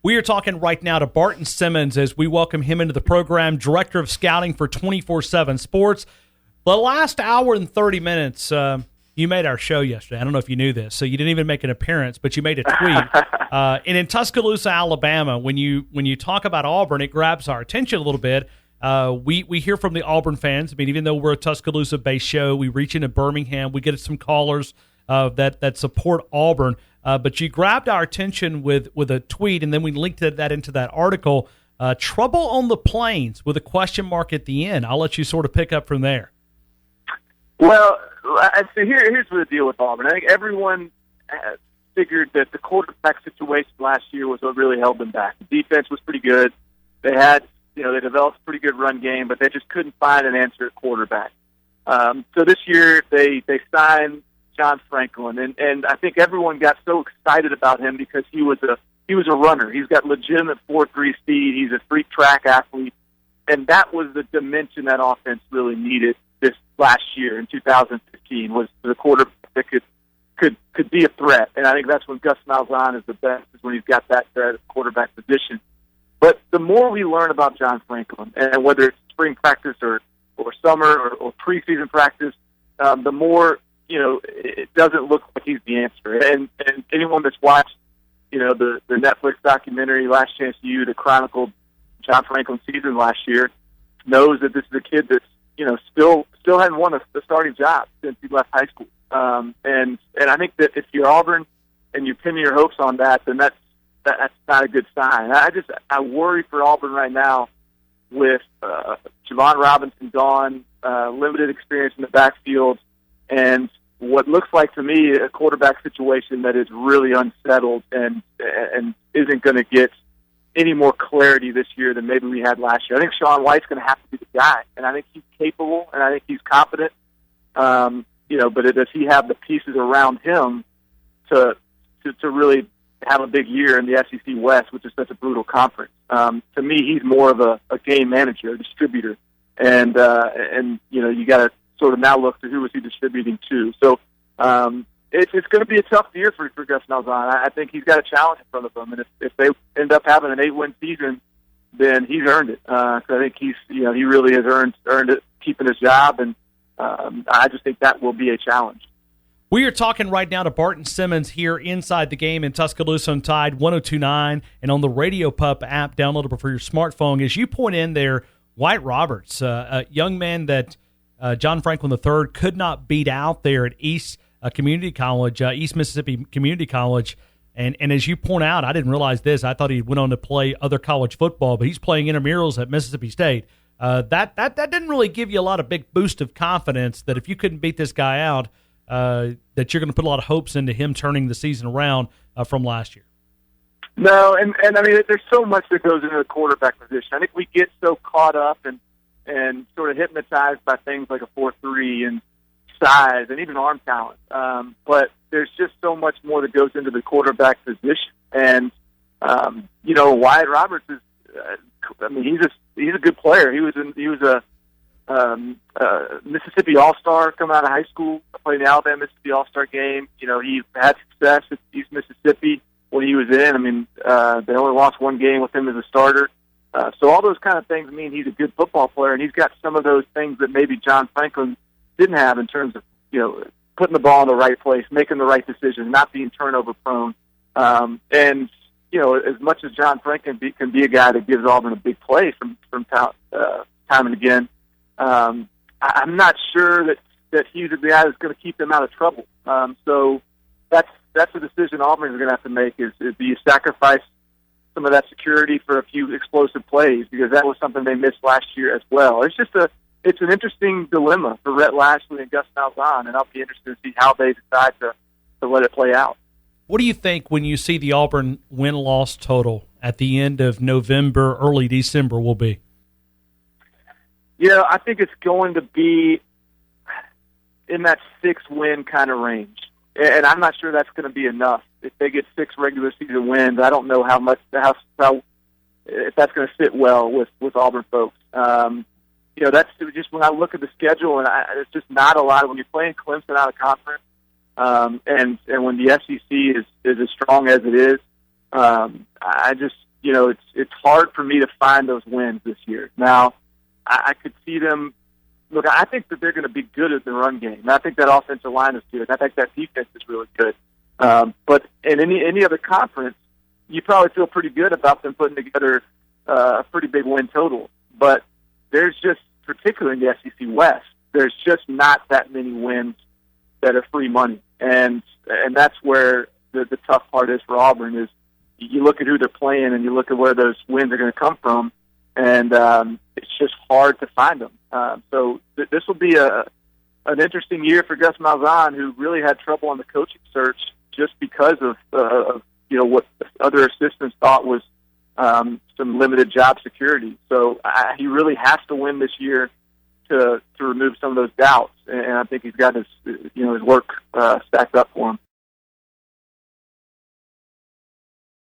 We are talking right now to Barton Simmons as we welcome him into the program, Director of Scouting for 24/7 Sports. The last hour and 30 minutes, you made our show yesterday. I don't know if you knew this, so you didn't even make an appearance, but you made a tweet. And in Tuscaloosa, Alabama, when you talk about Auburn, it grabs our attention a little bit. We hear from the Auburn fans. I mean, even though we're a Tuscaloosa-based show, we reach into Birmingham. We get some callers that support Auburn. But you grabbed our attention with a tweet, and then we linked that into that article. Trouble on the plains with a question mark at the end. I'll let you sort of pick up from there. Well, so here's the deal with Auburn. I think everyone figured that the quarterback situation last year was what really held them back. The defense was pretty good. They had, they developed a pretty good run game, but they just couldn't find an answer at quarterback. So this year they signed John Franklin, and I think everyone got so excited about him because he was a runner. He's got legitimate 4.3 speed. He's a freak track athlete, and that was the dimension that offense really needed this last year in 2015 was the quarterback that could be a threat. And I think that's when Gus Malzahn is the best, is when he's got that threat at the quarterback position. But the more we learn about John Franklin, and whether it's spring practice or summer or preseason practice, the more it doesn't look like he's the answer. And anyone that's watched, the Netflix documentary Last Chance U that chronicled John Franklin's season last year knows that this is a kid that's still hadn't won a starting job since he left high school. And I think that if you're Auburn and you pin your hopes on that, then that's not a good sign. I worry for Auburn right now with Javon Robinson gone, limited experience in the backfield, and what looks like to me a quarterback situation that is really unsettled and isn't going to get any more clarity this year than maybe we had last year. I think Sean White's going to have to be the guy, and I think he's capable, and I think he's competent. But does he have the pieces around him to really have a big year in the SEC West, which is such a brutal conference? To me, he's more of a game manager, a distributor, and you got to sort of now look to who is he distributing to. So it's going to be a tough year for Gus Malzahn. I think he's got a challenge in front of him, and if they end up having an 8-win season, then he's earned it. So I think he really has earned it, keeping his job, and I just think that will be a challenge. We are talking right now to Barton Simmons here inside the game in Tuscaloosa on Tide 102.9 and on the Radio Pup app, downloadable for your smartphone. As you point in there, White Roberts, a young man that John Franklin III could not beat out there at East Community College, East Mississippi Community College. And as you point out, I didn't realize this. I thought he went on to play other college football, but he's playing intramurals at Mississippi State. That didn't really give you a lot of big boost of confidence that if you couldn't beat this guy out, that you're going to put a lot of hopes into him turning the season around from last year. No, and I mean, there's so much that goes into the quarterback position. I think we get so caught up and sort of hypnotized by things like a 4.3 and size and even arm talent. But there's just so much more that goes into the quarterback position. And, Wyatt Roberts is, he's a good player. He was a Mississippi All-Star coming out of high school, played in the Alabama Mississippi All-Star game. He had success at East Mississippi when he was in. I mean, they only lost one game with him as a starter. So all those kind of things mean he's a good football player, and he's got some of those things that maybe John Franklin didn't have in terms of, putting the ball in the right place, making the right decisions, not being turnover prone. As much as John Franklin can be a guy that gives Auburn a big play from time and again, I'm not sure that he's the guy that's going to keep them out of trouble. So that's a decision Auburn is going to have to make is do you sacrifice some of that security for a few explosive plays, because that was something they missed last year as well. It's an interesting dilemma for Rhett Lashley and Gus Malzahn, and I'll be interested to see how they decide to let it play out. What do you think when you see the Auburn win-loss total at the end of November, early December will be? I think it's going to be in that 6-win kind of range. And I'm not sure that's going to be enough. If they get 6 regular season wins, I don't know if that's going to sit well with Auburn folks. That's just when I look at the schedule, and it's just not a lot. When you're playing Clemson out of conference, and when the SEC is as strong as it is, I just it's hard for me to find those wins this year. Now, I could see them. Look, I think that they're going to be good at the run game. And I think that offensive line is good. I think that defense is really good. But in any other conference, you probably feel pretty good about them putting together a pretty big win total. But there's just, particularly in the SEC West, there's just not that many wins that are free money. And that's where the tough part is for Auburn is you look at who they're playing and you look at where those wins are going to come from, and it's just hard to find them. So this will be an interesting year for Gus Malzahn, who really had trouble on the coaching search just because of what other assistants thought was some limited job security. So he really has to win this year to remove some of those doubts, and I think he's got his work stacked up for him.